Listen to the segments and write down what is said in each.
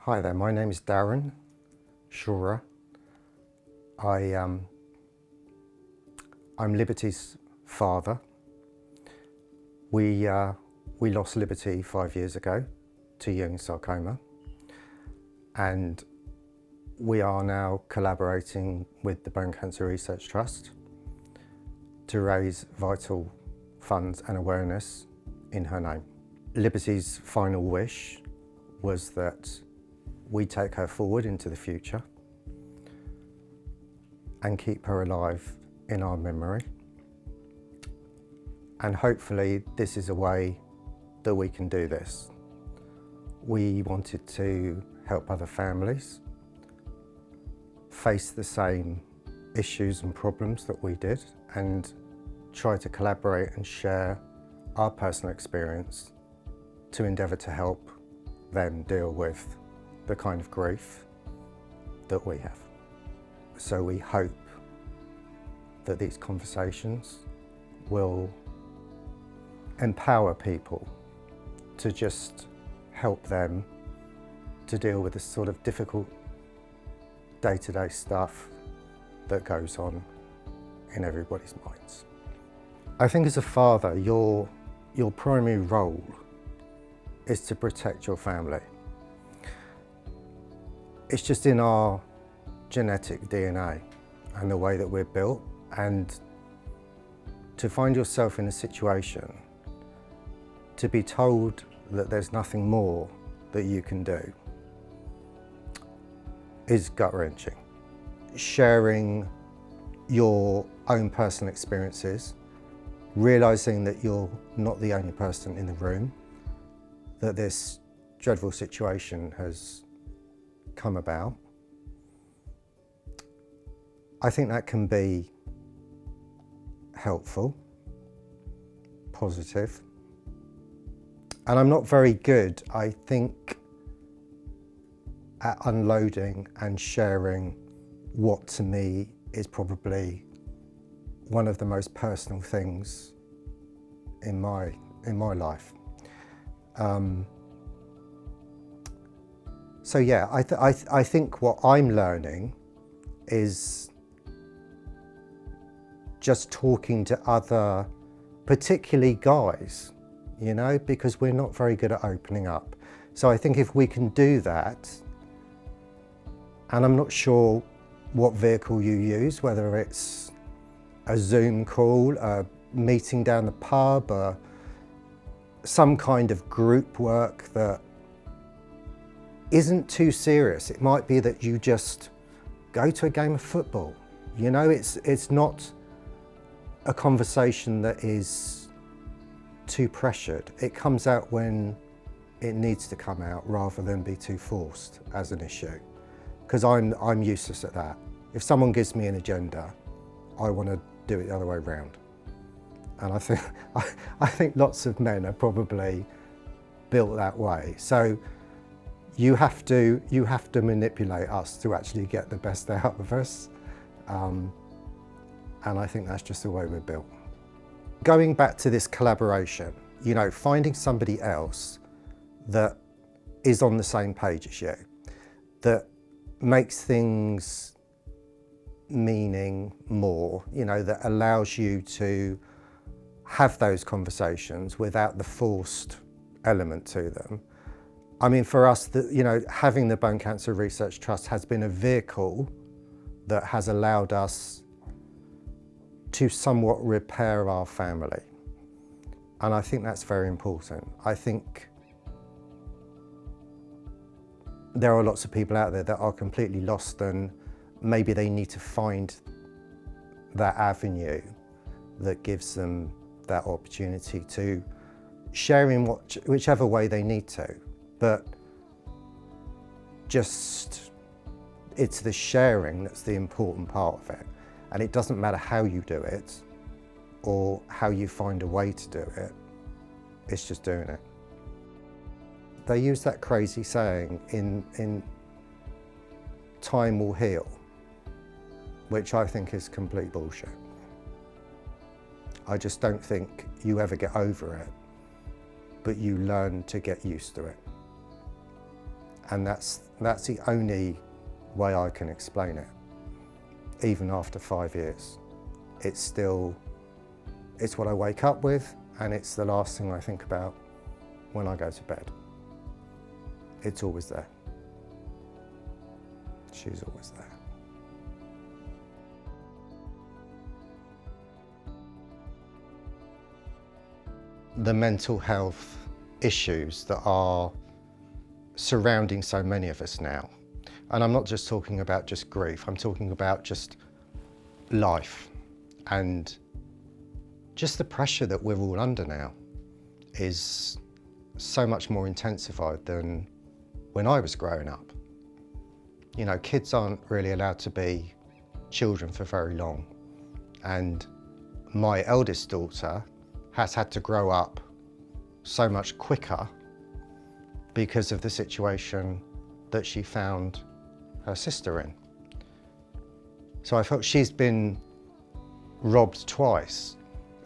Hi there, my name is Darren Schurer. I'm Liberty's father. We lost Liberty 5 years ago to Ewing sarcoma, and we are now collaborating with the Bone Cancer Research Trust to raise vital funds and awareness in her name. Liberty's final wish was that we take her forward into the future and keep her alive in our memory. And hopefully this is a way that we can do this. We wanted to help other families face the same issues and problems that we did and try to collaborate and share our personal experience to endeavour to help them deal with the kind of grief that we have. So we hope that these conversations will empower people to just help them to deal with the sort of difficult day-to-day stuff that goes on in everybody's minds. I think as a father, your primary role is to protect your family. It's just in our genetic DNA and the way that we're built, and to find yourself in a situation to be told that there's nothing more that you can do is gut-wrenching. Sharing your own personal experiences, realising that you're not the only person in the room, that this dreadful situation has come about, I think that can be helpful, positive. And I'm not very good, I think, at unloading and sharing what to me is probably one of the most personal things in my life. So yeah, I think what I'm learning is just talking to other, particularly guys, you know, because we're not very good at opening up. So I think if we can do that, and I'm not sure what vehicle you use, whether it's a Zoom call, a meeting down the pub, or some kind of group work that isn't too serious. It might be that you just go to a game of football. You know, it's not a conversation that is too pressured. It comes out when it needs to come out rather than be too forced as an issue. Because I'm useless at that. If someone gives me an agenda, I want to do it the other way around. And I think lots of men are probably built that way. So you have to manipulate us to actually get the best out of us. And I think that's just the way we're built. Going back to this collaboration, you know, finding somebody else that is on the same page as you, that makes things meaning more, you know, that allows you to have those conversations without the forced element to them. I mean, for us, you know, having the Bone Cancer Research Trust has been a vehicle that has allowed us to somewhat repair our family. And I think that's very important. I think there are lots of people out there that are completely lost, and maybe they need to find that avenue that gives them that opportunity to share in whichever way they need to. But just, it's the sharing that's the important part of it. And it doesn't matter how you do it or how you find a way to do it, it's just doing it. They use that crazy saying in time will heal, which I think is complete bullshit. I just don't think you ever get over it, but you learn to get used to it. And that's the only way I can explain it. Even after 5 years, it's what I wake up with, and it's the last thing I think about when I go to bed. It's always there. She's always there. The mental health issues that are surrounding so many of us now, and I'm not just talking about just grief, I'm talking about just life, and just the pressure that we're all under now is so much more intensified than when I was growing up. You know, kids aren't really allowed to be children for very long, and my eldest daughter has had to grow up so much quicker because of the situation that she found her sister in. So I felt she's been robbed twice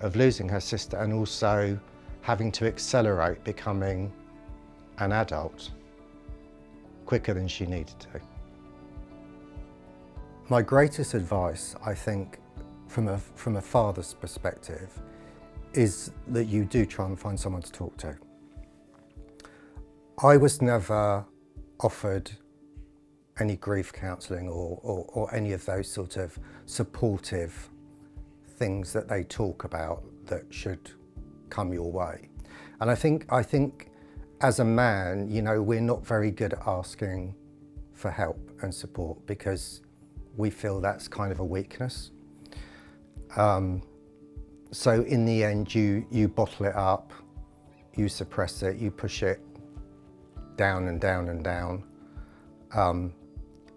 of losing her sister and also having to accelerate becoming an adult quicker than she needed to. My greatest advice, I think, from a father's perspective, is that you do try and find someone to talk to. I was never offered any grief counselling or any of those sort of supportive things that they talk about that should come your way. And I think as a man, you know, we're not very good at asking for help and support because we feel that's kind of a weakness. So in the end, you bottle it up, you suppress it, you push it down and down and down,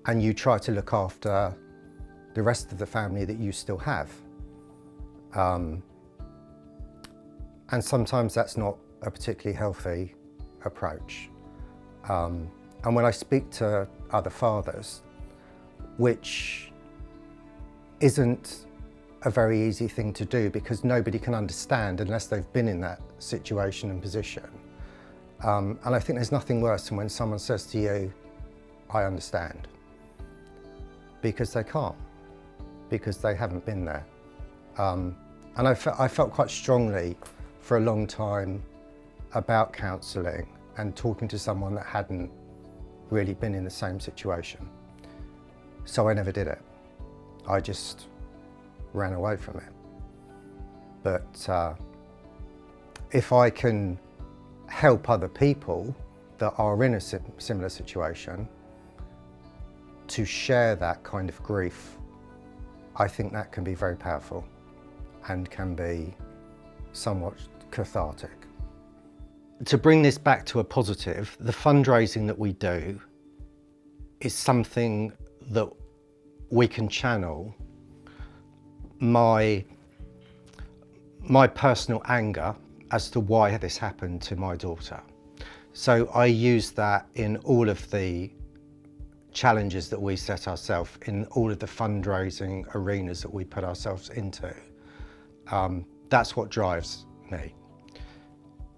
and you try to look after the rest of the family that you still have. And sometimes that's not a particularly healthy approach. And when I speak to other fathers, which isn't a very easy thing to do because nobody can understand unless they've been in that situation and position. And I think there's nothing worse than when someone says to you, I understand. Because they can't, because they haven't been there. And I felt quite strongly for a long time about counselling and talking to someone that hadn't really been in the same situation. So I never did it. I just ran away from it. But if I can help other people that are in a similar situation to share that kind of grief, I think that can be very powerful and can be somewhat cathartic. To bring this back to a positive, the fundraising that we do is something that we can channel my personal anger as to why this happened to my daughter. So I use that in all of the challenges that we set ourselves, in all of the fundraising arenas that we put ourselves into. That's what drives me.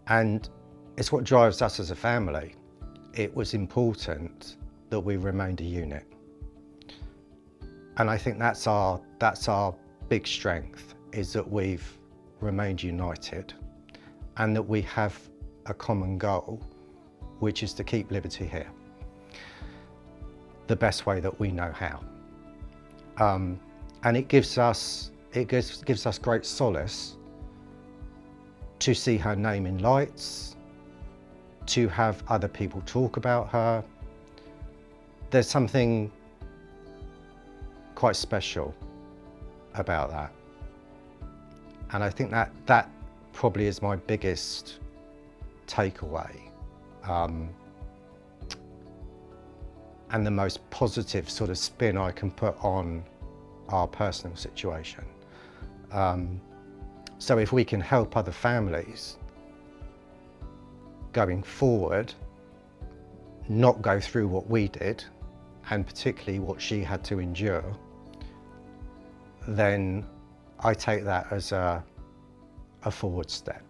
And it's what drives us as a family. It was important that we remained a unit. And I think that's our big strength, is that we've remained united and that we have a common goal, which is to keep liberty here the best way that we know how. And it gives us great solace to see her name in lights, to have other people talk about her. There's something quite special about that. And I think that probably is my biggest takeaway. And the most positive sort of spin I can put on our personal situation. So if we can help other families going forward not go through what we did, and particularly what she had to endure, then I take that as a forward step.